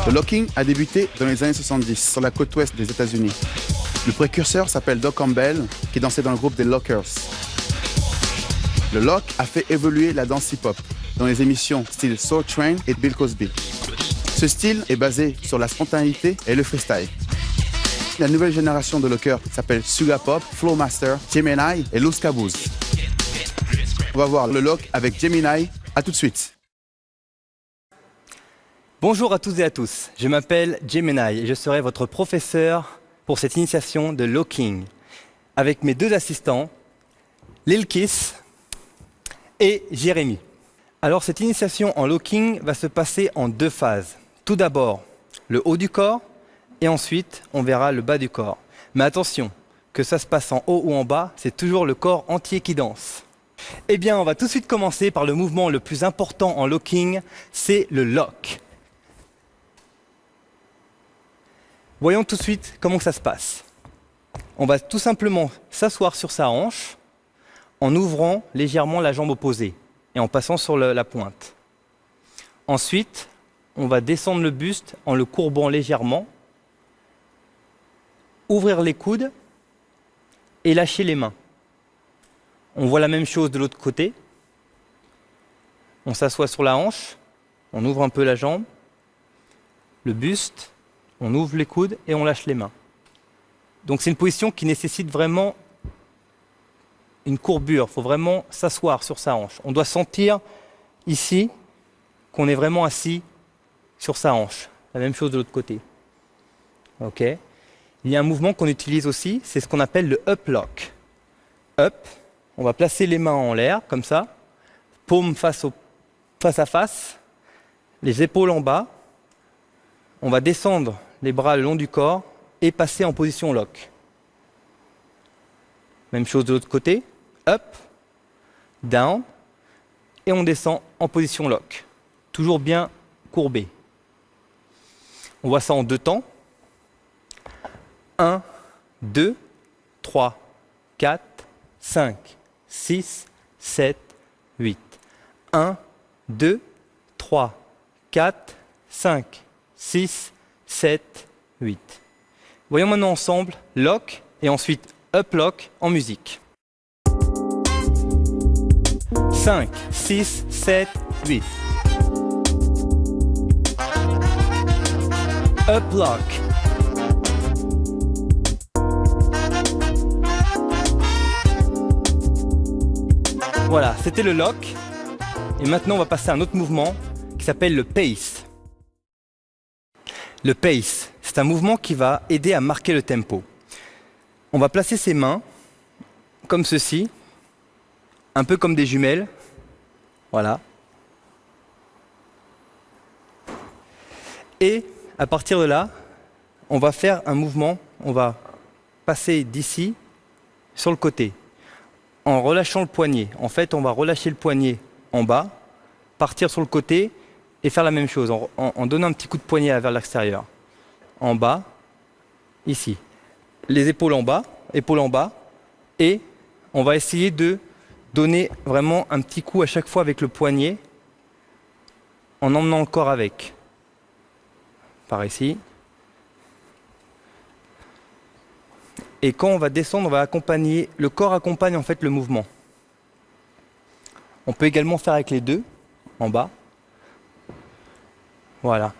Le locking a débuté dans les années 70 sur la côte ouest des États-Unis. Le précurseur s'appelle Doc Campbell, qui dansait dans le groupe des Lockers. Le lock a fait évoluer la danse hip-hop dans les émissions style Soul Train et Bill Cosby. Ce style est basé sur la spontanéité et le freestyle. La nouvelle génération de lockers s'appelle Suga Pop, Flow Master, Gemini et Luz Caboose. On va voir le lock avec Gemini. À tout de suite. Bonjour à tous et à tous, je m'appelle Gemini et je serai votre professeur pour cette initiation de locking avec mes deux assistants, Lil Kiss et Jérémy. Alors cette initiation en locking va se passer en deux phases. Tout d'abord, le haut du corps et ensuite on verra le bas du corps. Mais attention, que ça se passe en haut ou en bas, c'est toujours le corps entier qui danse. Eh bien, on va tout de suite commencer par le mouvement le plus important en locking, c'est le lock. Voyons tout de suite comment ça se passe. On va tout simplement s'asseoir sur sa hanche en ouvrant légèrement la jambe opposée et en passant sur la pointe. Ensuite, on va descendre le buste en le courbant légèrement, ouvrir les coudes et lâcher les mains. On voit la même chose de l'autre côté. On s'assoit sur la hanche, on ouvre un peu la jambe, le buste, on ouvre les coudes et on lâche les mains. Donc c'est une position qui nécessite vraiment une courbure, il faut vraiment s'asseoir sur sa hanche. On doit sentir ici qu'on est vraiment assis sur sa hanche. La même chose de l'autre côté. Ok. Il y a un mouvement qu'on utilise aussi, c'est ce qu'on appelle le up lock. Up, on va placer les mains en l'air, comme ça, paume face à face, les épaules en bas. On va descendre les bras le long du corps et passer en position lock. Même chose de l'autre côté. Up, down, et on descend en position lock. Toujours bien courbé. On voit ça en deux temps. 1, 2, 3, 4, 5, 6, 7, 8. 1, 2, 3, 4, 5, 6, 7, 8. Voyons maintenant ensemble lock et ensuite up lock en musique. 5, 6, 7, 8. Up lock. Voilà, c'était le lock. Et maintenant, on va passer à un autre mouvement qui s'appelle le pace. Le pace, c'est un mouvement qui va aider à marquer le tempo. On va placer ses mains comme ceci, un peu comme des jumelles. Voilà. Et à partir de là, on va faire un mouvement, on va passer d'ici sur le côté, en relâchant le poignet. En fait, on va relâcher le poignet en bas, partir sur le côté et faire la même chose, en donnant un petit coup de poignet vers l'extérieur. En bas, ici. Les épaules en bas, et on va essayer de donner vraiment un petit coup à chaque fois avec le poignet, en emmenant le corps avec. Par ici. Et quand on va descendre, on va accompagner, le corps accompagne en fait le mouvement. On peut également faire avec les deux, en bas. Voilà.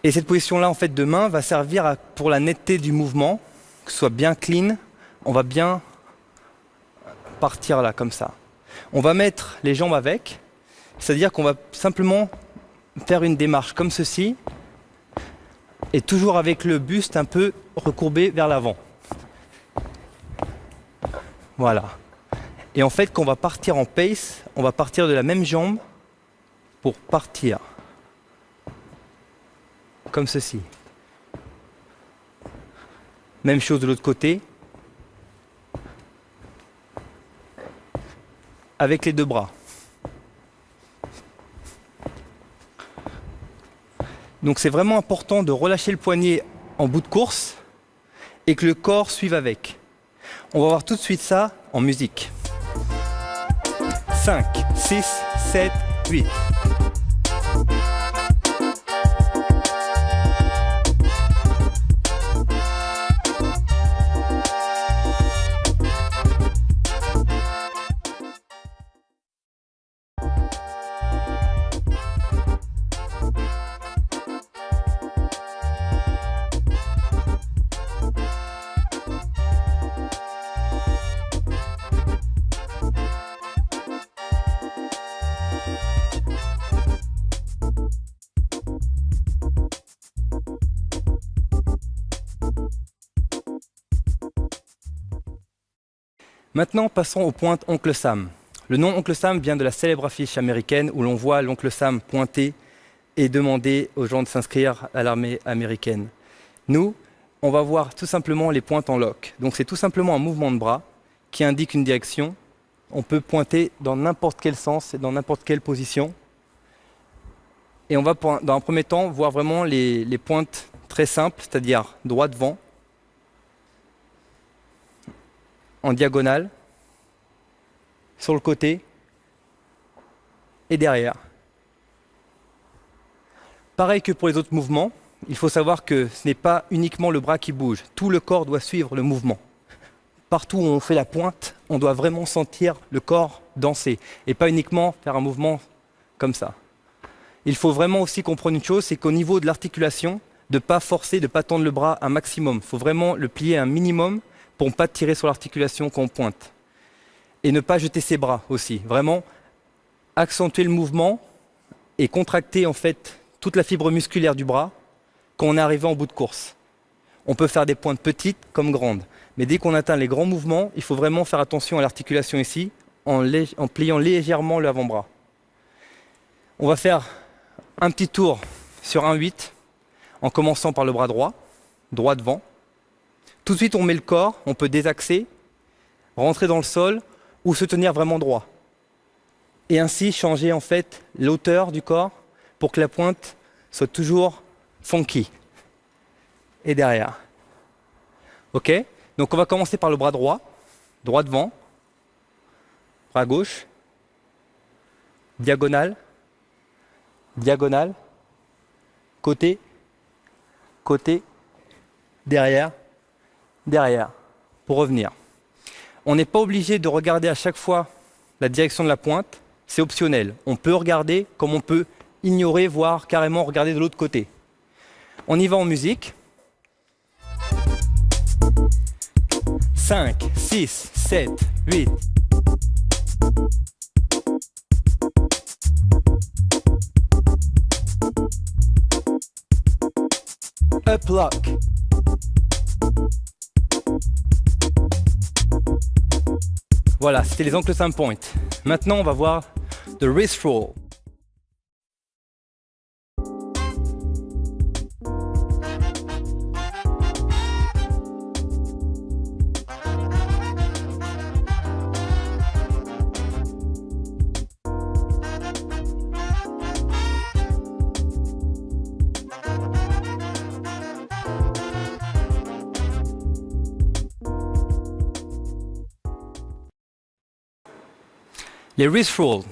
Et cette position-là en fait de main va servir pour la netteté du mouvement, que ce soit bien clean, on va bien partir là comme ça. On va mettre les jambes avec, c'est-à-dire qu'on va simplement faire une démarche comme ceci, et toujours avec le buste un peu recourbé vers l'avant. Voilà. Et en fait, quand on va partir en pace, on va partir de la même jambe pour partir. Comme ceci. Même chose de l'autre côté. Avec les deux bras. Donc c'est vraiment important de relâcher le poignet en bout de course et que le corps suive avec. On va voir tout de suite ça en musique. 5, 6, 7, 8. Maintenant, passons aux pointes Oncle Sam. Le nom Oncle Sam vient de la célèbre affiche américaine où l'on voit l'Oncle Sam pointer et demander aux gens de s'inscrire à l'armée américaine. Nous, on va voir tout simplement les pointes en lock. Donc c'est tout simplement un mouvement de bras qui indique une direction. On peut pointer dans n'importe quel sens et dans n'importe quelle position. Et on va, dans un premier temps, voir vraiment les pointes très simples, c'est-à-dire droit devant, en diagonale, sur le côté et derrière. Pareil que pour les autres mouvements, il faut savoir que ce n'est pas uniquement le bras qui bouge, tout le corps doit suivre le mouvement. Partout où on fait la pointe, on doit vraiment sentir le corps danser et pas uniquement faire un mouvement comme ça. Il faut vraiment aussi comprendre une chose, c'est qu'au niveau de l'articulation, de ne pas forcer, de ne pas tendre le bras un maximum. Il faut vraiment le plier un minimum pour ne pas tirer sur l'articulation quand on pointe. Et ne pas jeter ses bras aussi. Vraiment accentuer le mouvement et contracter en fait toute la fibre musculaire du bras quand on est arrivé en bout de course. On peut faire des pointes petites comme grandes. Mais dès qu'on atteint les grands mouvements, il faut vraiment faire attention à l'articulation ici en pliant légèrement l'avant-bras. On va faire un petit tour sur un 8 en commençant par le bras droit, droit devant. Tout de suite, on met le corps, on peut désaxer, rentrer dans le sol ou se tenir vraiment droit. Et ainsi changer en fait l'hauteur du corps pour que la pointe soit toujours funky. Et derrière. Ok? Donc on va commencer par le bras droit, droit devant, bras gauche, diagonale, diagonale, côté, côté, derrière, derrière, pour revenir. On n'est pas obligé de regarder à chaque fois la direction de la pointe, c'est optionnel. On peut regarder comme on peut ignorer, voire carrément regarder de l'autre côté. On y va en musique. 5, 6, 7, 8. Up lock. Voilà, c'était les Oncle Sam Point. Maintenant, on va voir the wrist roll. Les wrist rolls,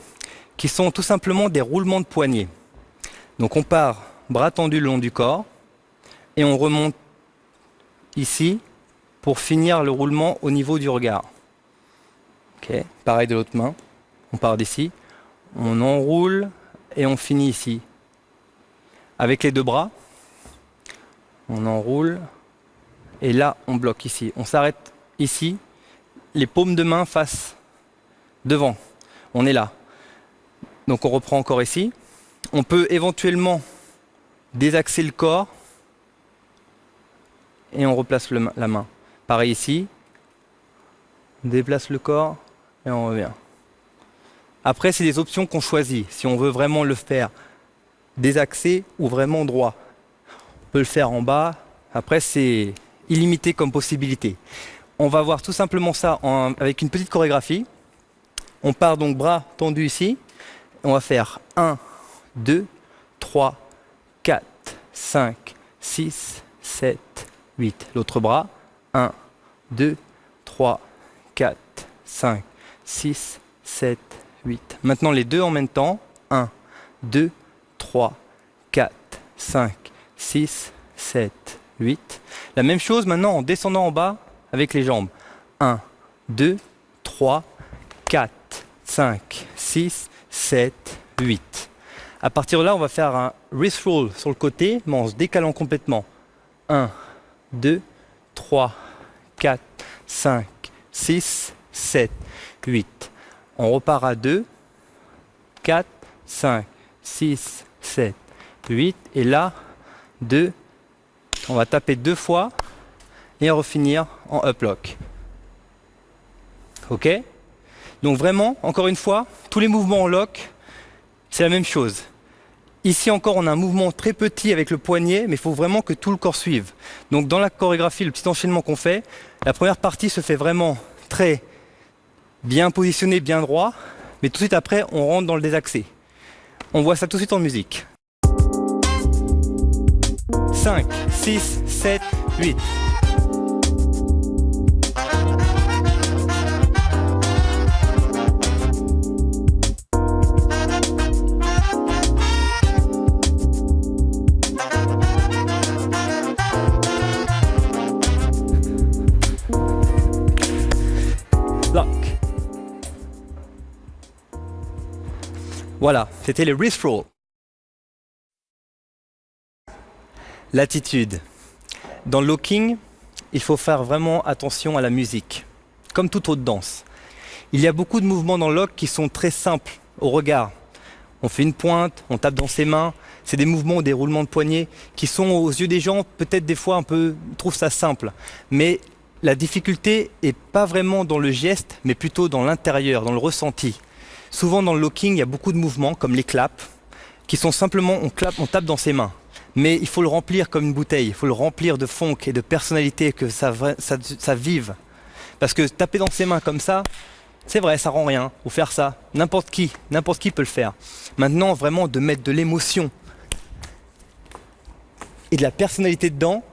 qui sont tout simplement des roulements de poignets. Donc on part bras tendu le long du corps et on remonte ici pour finir le roulement au niveau du regard. Okay. Pareil de l'autre main, on part d'ici, on enroule et on finit ici. Avec les deux bras, on enroule et là on bloque ici. On s'arrête ici, les paumes de main face devant. On est là. Donc on reprend encore ici. On peut éventuellement désaxer le corps et on replace la main. Pareil ici. On déplace le corps et on revient. Après, c'est des options qu'on choisit. Si on veut vraiment le faire désaxé ou vraiment droit. On peut le faire en bas. Après, c'est illimité comme possibilité. On va voir tout simplement ça avec une petite chorégraphie. On part donc bras tendus ici. On va faire 1, 2, 3, 4, 5, 6, 7, 8. L'autre bras. 1, 2, 3, 4, 5, 6, 7, 8. Maintenant les deux en même temps. 1, 2, 3, 4, 5, 6, 7, 8. La même chose maintenant en descendant en bas avec les jambes. 1, 2, 3, 4, 5, 6, 7, 8. À partir de là, on va faire un wrist roll sur le côté, mais en se décalant complètement. 1, 2, 3, 4, 5, 6, 7, 8. On repart à 2, 4, 5, 6, 7, 8. Et là, 2, on va taper 2 fois et refinir en up lock. Ok? Donc vraiment, encore une fois, tous les mouvements en lock, c'est la même chose. Ici encore, on a un mouvement très petit avec le poignet, mais il faut vraiment que tout le corps suive. Donc dans la chorégraphie, le petit enchaînement qu'on fait, la première partie se fait vraiment très bien positionné, bien droit, mais tout de suite après, on rentre dans le désaxé. On voit ça tout de suite en musique. 5, 6, 7, 8. Lock. Voilà, c'était le wrist roll. L'attitude. Dans le locking, il faut faire vraiment attention à la musique, comme toute autre danse. Il y a beaucoup de mouvements dans le lock qui sont très simples au regard. On fait une pointe, on tape dans ses mains. C'est des mouvements ou des roulements de poignets qui sont aux yeux des gens peut-être des fois un peu, trouvent ça simple. Mais la difficulté n'est pas vraiment dans le geste, mais plutôt dans l'intérieur, dans le ressenti. Souvent dans le locking, il y a beaucoup de mouvements comme les claps, qui sont simplement on tape dans ses mains. Mais il faut le remplir comme une bouteille, il faut le remplir de funk et de personnalité, que ça vive. Parce que taper dans ses mains comme ça, c'est vrai, ça rend rien. Ou faire ça, n'importe qui peut le faire. Maintenant, vraiment de mettre de l'émotion et de la personnalité dedans,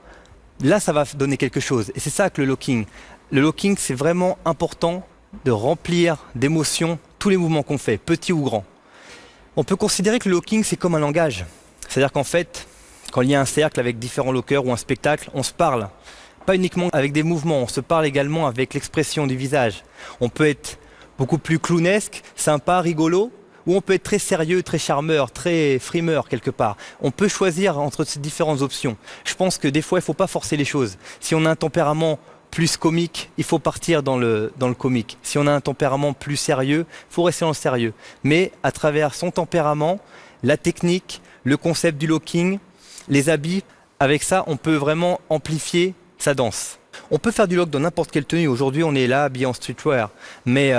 là ça va donner quelque chose. Et c'est ça que le locking. Le locking, c'est vraiment important de remplir d'émotions tous les mouvements qu'on fait, petits ou grands. On peut considérer que le locking, c'est comme un langage. C'est-à-dire qu'en fait, quand il y a un cercle avec différents lockers ou un spectacle, on se parle. Pas uniquement avec des mouvements, on se parle également avec l'expression du visage. On peut être beaucoup plus clownesque, sympa, rigolo, ou on peut être très sérieux, très charmeur, très frimeur quelque part. On peut choisir entre ces différentes options. Je pense que des fois, il ne faut pas forcer les choses. Si on a un tempérament plus comique, il faut partir dans le comique. Si on a un tempérament plus sérieux, il faut rester dans le sérieux. Mais à travers son tempérament, la technique, le concept du locking, les habits, avec ça, on peut vraiment amplifier sa danse. On peut faire du lock dans n'importe quelle tenue. Aujourd'hui, on est là habillé en streetwear, mais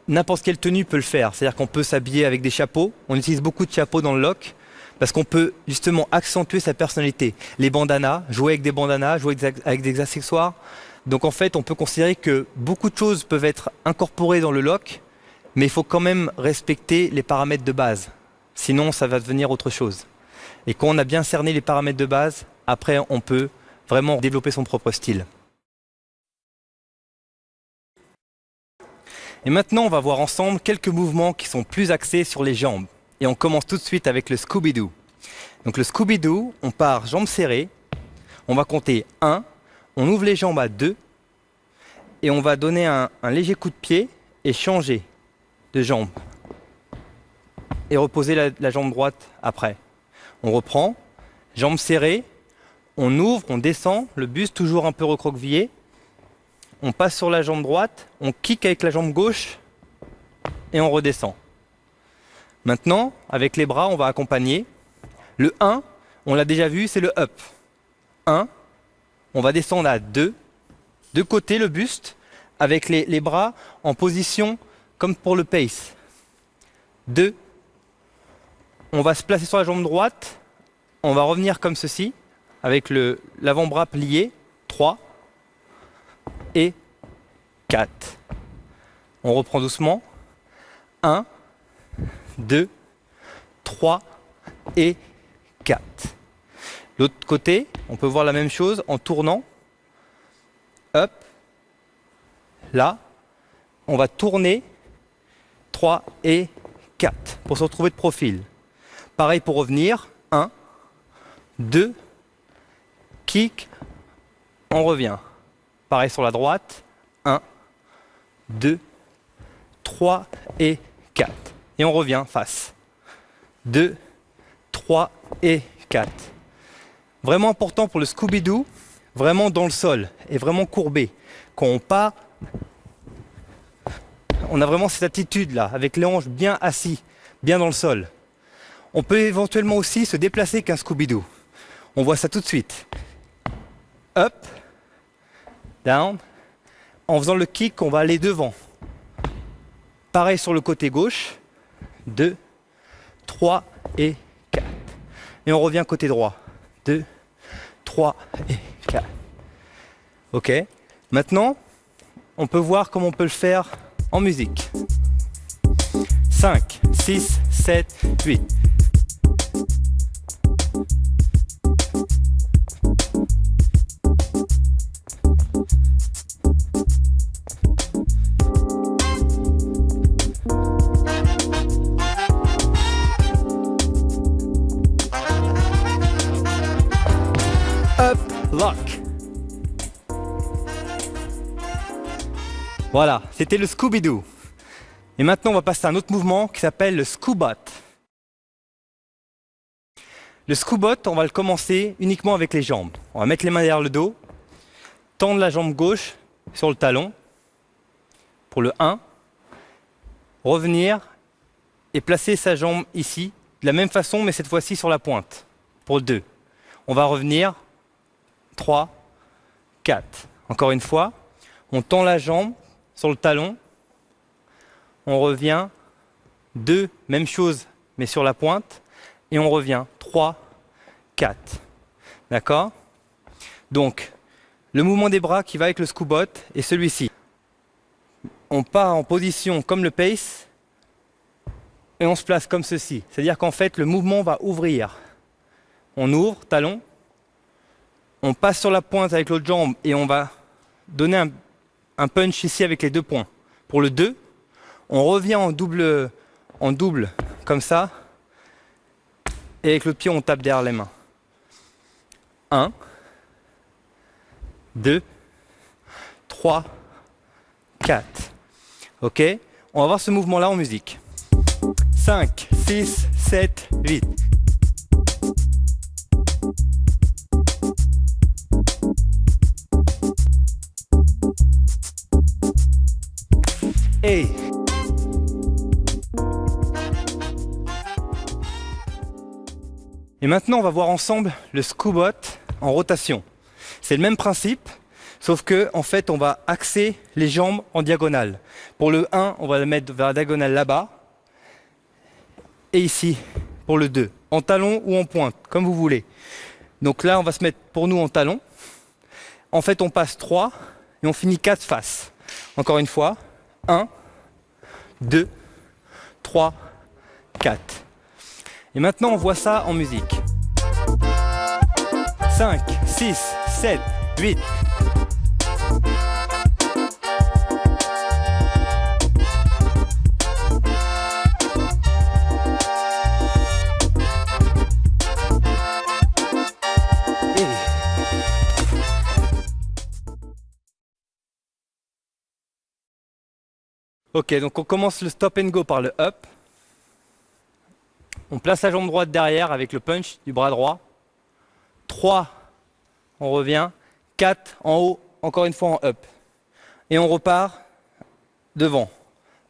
n'importe quelle tenue peut le faire. C'est-à-dire qu'on peut s'habiller avec des chapeaux. On utilise beaucoup de chapeaux dans le lock parce qu'on peut justement accentuer sa personnalité. Les bandanas, jouer avec des bandanas, jouer avec des accessoires. Donc en fait, on peut considérer que beaucoup de choses peuvent être incorporées dans le lock, mais il faut quand même respecter les paramètres de base. Sinon, ça va devenir autre chose. Et quand on a bien cerné les paramètres de base, après, on peut vraiment développer son propre style. Et maintenant, on va voir ensemble quelques mouvements qui sont plus axés sur les jambes. Et on commence tout de suite avec le Scooby-Doo. Donc le Scooby-Doo, on part jambes serrées, on va compter 1, on ouvre les jambes à 2, et on va donner un léger coup de pied et changer de jambe. Et reposer la jambe droite après. On reprend, jambes serrées, on ouvre, on descend, le buste toujours un peu recroquevillé. On passe sur la jambe droite, on kick avec la jambe gauche et on redescend. Maintenant, avec les bras, on va accompagner. Le 1, on l'a déjà vu, c'est le up. 1, on va descendre à 2, de côté le buste, avec les bras en position comme pour le pace. 2, on va se placer sur la jambe droite, on va revenir comme ceci, avec l'avant-bras plié. 3 et 4. On reprend doucement. 1, 2, 3 et 4. L'autre côté, on peut voir la même chose en tournant. Up. Là, on va tourner. 3 et 4 pour se retrouver de profil. Pareil pour revenir. 1, 2, kick, on revient. Pareil sur la droite. 1, 2, 3 et 4. Et on revient face. 2, 3 et 4. Vraiment important pour le Scooby-Doo, vraiment dans le sol et vraiment courbé. Quand on part, on a vraiment cette attitude-là, avec les hanches bien assis, bien dans le sol. On peut éventuellement aussi se déplacer qu'un Scooby-Doo. On voit ça tout de suite. Up, down. En faisant le kick, on va aller devant. Pareil sur le côté gauche. 2, 3 et 4. Et on revient côté droit. 2, 3 et 4. Ok. Maintenant, on peut voir comment on peut le faire en musique. 5, 6, 7, 8. Up, lock. Voilà, c'était le Scooby-Doo. Et maintenant, on va passer à un autre mouvement qui s'appelle le Scoobot. Le Scoobot, on va le commencer uniquement avec les jambes. On va mettre les mains derrière le dos, tendre la jambe gauche sur le talon pour le 1, revenir et placer sa jambe ici, de la même façon, mais cette fois-ci sur la pointe, pour le 2. On va revenir, 3, 4. Encore une fois, on tend la jambe sur le talon, on revient, 2, même chose, mais sur la pointe, et on revient, 3, 4. D'accord? Donc, le mouvement des bras qui va avec le Scoobot est celui-ci. On part en position comme le pace, et on se place comme ceci. C'est-à-dire qu'en fait, le mouvement va ouvrir. On ouvre, talon, on passe sur la pointe avec l'autre jambe, et on va donner un punch ici avec les 2 points. Pour le 2, on revient en double comme ça, et avec le pied on tape derrière les mains. 1, 2, 3, 4. Ok? On va voir ce mouvement-là en musique. 5, 6, 7, 8. Hey. Et maintenant, on va voir ensemble le Scoobot en rotation. C'est le même principe, sauf que en fait, on va axer les jambes en diagonale. Pour le 1, on va le mettre vers la diagonale là-bas. Et ici, pour le 2, en talon ou en pointe, comme vous voulez. Donc là, on va se mettre pour nous en talon. En fait, on passe 3 et on finit 4 faces. Encore une fois, 1, 2, 3, 4. Et maintenant, on voit ça en musique. 5, 6, 7, 8. Ok, donc on commence le stop and go par le up. On place la jambe droite derrière avec le punch du bras droit. 3, on revient. 4, en haut, encore une fois en up. Et on repart devant.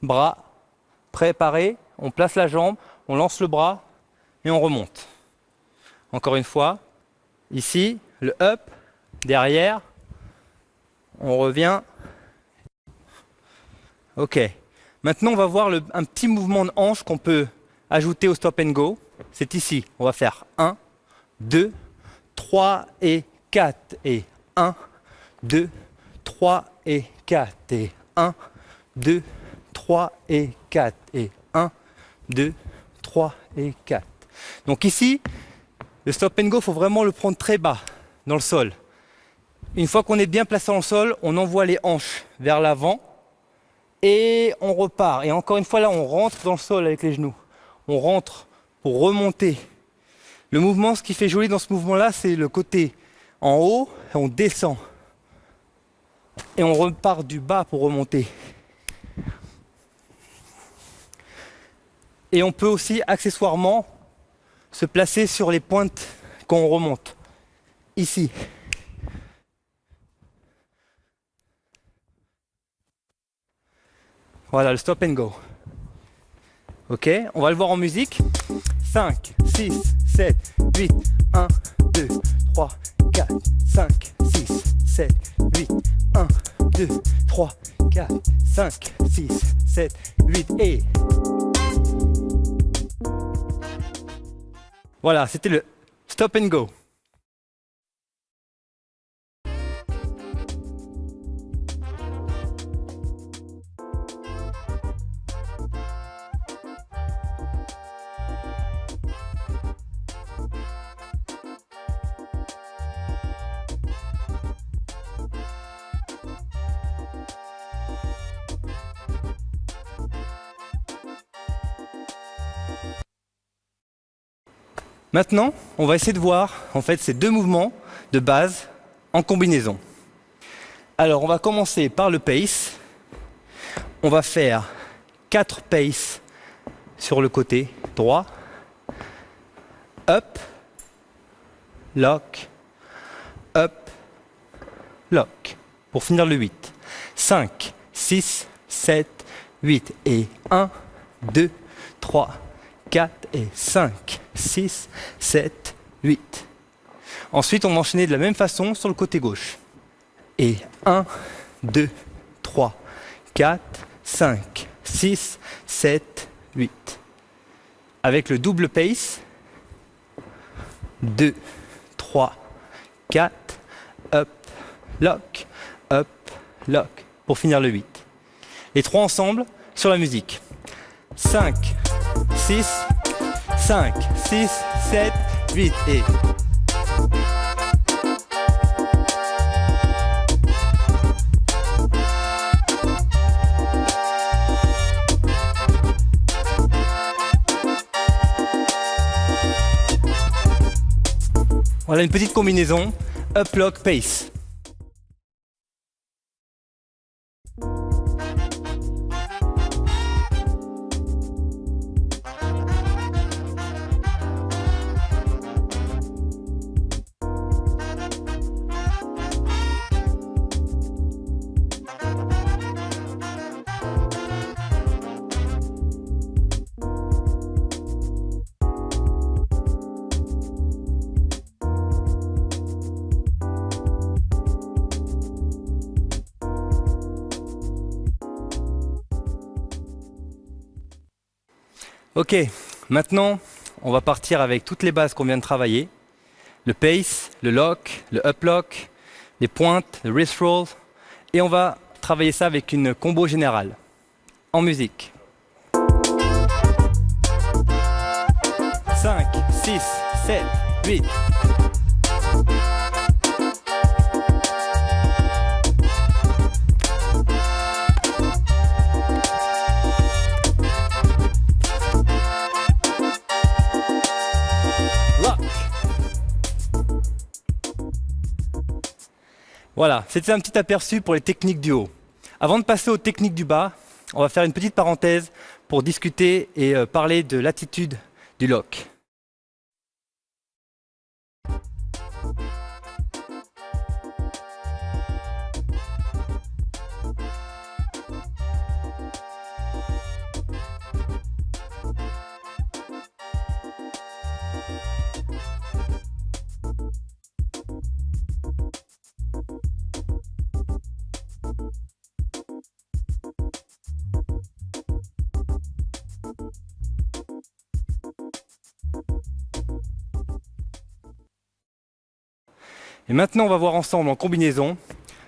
Bras préparé, on place la jambe, on lance le bras et on remonte. Encore une fois, ici, le up, derrière, on revient. Ok, maintenant on va voir un petit mouvement de hanche qu'on peut ajouter au stop and go. C'est ici, on va faire 1, 2, 3 et 4 et 1, 2, 3 et 4 et 1, 2, 3 et 4 et 1, 2, 3 et 4. Donc ici, le stop and go, il faut vraiment le prendre très bas dans le sol. Une fois qu'on est bien placé dans le sol, on envoie les hanches vers l'avant et on repart. Et encore une fois là, on rentre dans le sol avec les genoux. On rentre pour remonter. Le mouvement, ce qui fait joli dans ce mouvement-là, c'est le côté en haut, et on descend. Et on repart du bas pour remonter. Et on peut aussi accessoirement se placer sur les pointes quand on remonte. Ici. Voilà le stop and go. Ok, on va le voir en musique. 5, 6, 7, 8, 1, 2, 3, 4, 5, 6, 7, 8, 1, 2, 3, 4, 5, 6, 7, 8 et... Voilà, c'était le stop and go. Maintenant, on va essayer de voir en fait ces deux mouvements de base en combinaison. Alors, on va commencer par le pace. On va faire 4 paces sur le côté droit. Up, lock, up, lock. Pour finir le 8. 5, 6, 7, 8 et 1, 2, 3, 4 et 5, 6, 7, 8. Ensuite, on va enchaîner de la même façon sur le côté gauche. Et 1, 2, 3, 4, 5, 6, 7, 8. Avec le double pace. 2, 3, 4, up, lock, pour finir le 8. Les trois ensemble sur la musique. 5, 6, 5, 6, 7, 8 et... Voilà une petite combinaison up, lock, pace. Ok, maintenant on va partir avec toutes les bases qu'on vient de travailler. Le pace, le lock, le up lock, les pointes, le wrist roll. Et on va travailler ça avec une combo générale. En musique. 5, 6, 7, 8. Voilà, c'était un petit aperçu pour les techniques du haut. Avant de passer aux techniques du bas, on va faire une petite parenthèse pour discuter et parler de l'attitude du lock. Et maintenant, on va voir ensemble en combinaison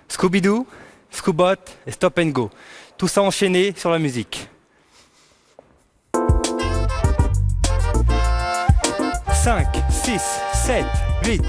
Scooby-Doo, Scoobot et Stop and Go. Tout ça enchaîné sur la musique. 5, 6, 7, 8.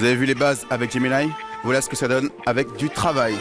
Vous avez vu les bases avec Gemini? Voilà ce que ça donne avec du travail.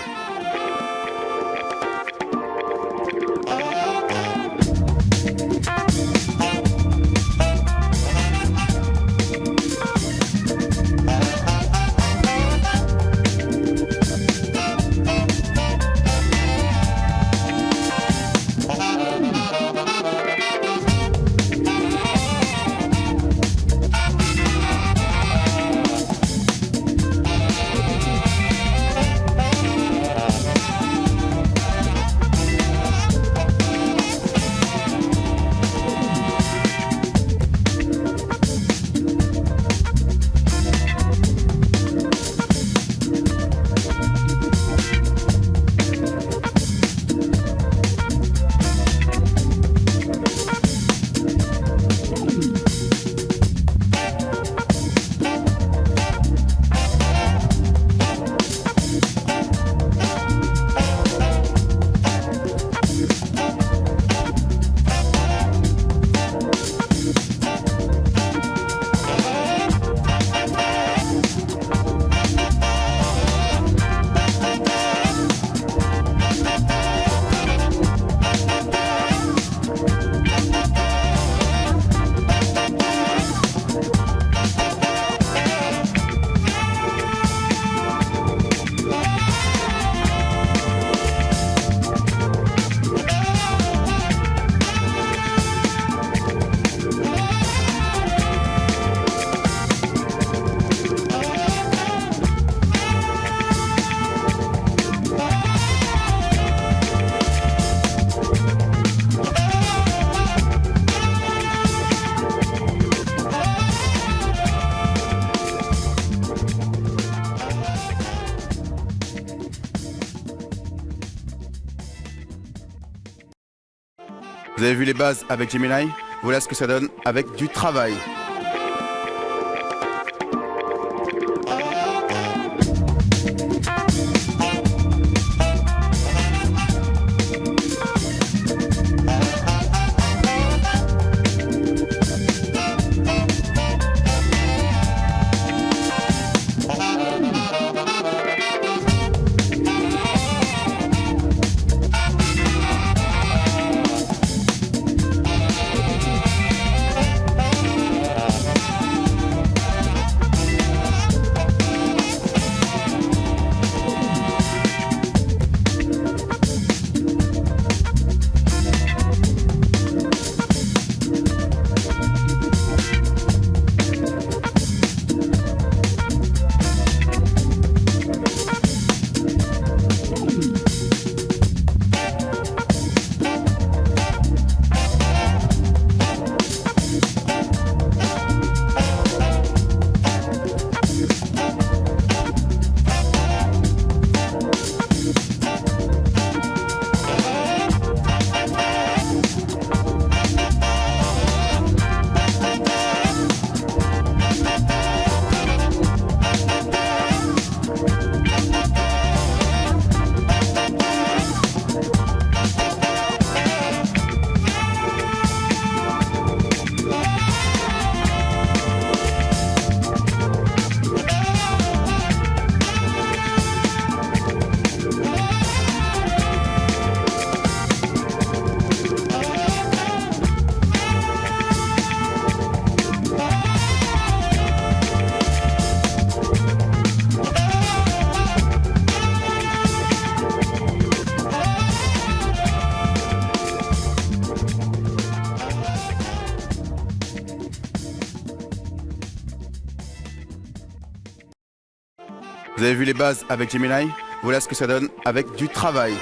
Vous avez vu les bases avec Gemini? Voilà ce que ça donne avec du travail. Vous avez vu les bases avec Gemini? Voilà ce que ça donne avec du travail.